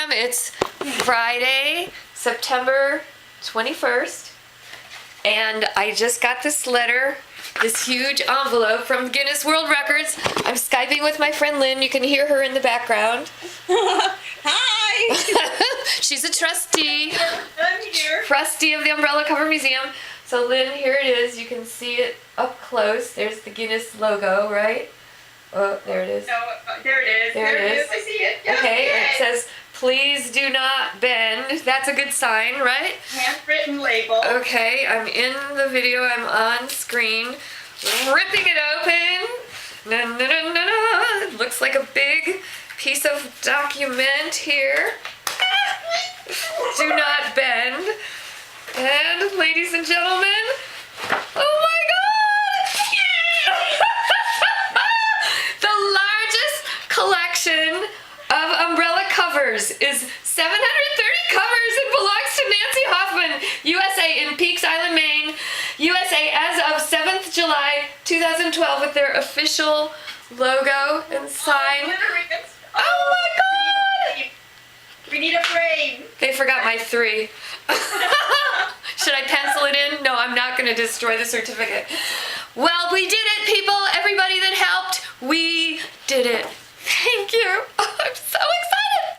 Museum. It's Friday, September 21st, and I just got this letter, this huge envelope from Guinness World Records. I'm Skyping with my friend Lynn. You can hear her in the background. Hi! She's a trustee. I'm here. Trustee of the Umbrella Cover Museum. So Lynn, here it is. You can see it up close. There's the Guinness logo, right? Oh, there it is. No, there it is. There it is. I see it. Yeah, Okay, yay. it says, please do not bend. That's a good sign, right? Handwritten label. Okay, I'm in the video. I'm on screen. Ripping it open. Na, na, na, na, na. It looks like a big piece of document here. Do not bend. And ladies and gentlemen, oh my God! The largest collection of umbrella covers is 730 covers. It belongs to Nancy Hoffman, USA, in Peaks Island, Maine, USA, as of 7th July 2012, with their official logo and sign. Glitter ribbons. Oh my God! We need a frame. They forgot my 3. Should I pencil it in? No, I'm not going to destroy the certificate. Well, we did it, people. Everybody that helped, we did it. Thank you. I'm so excited.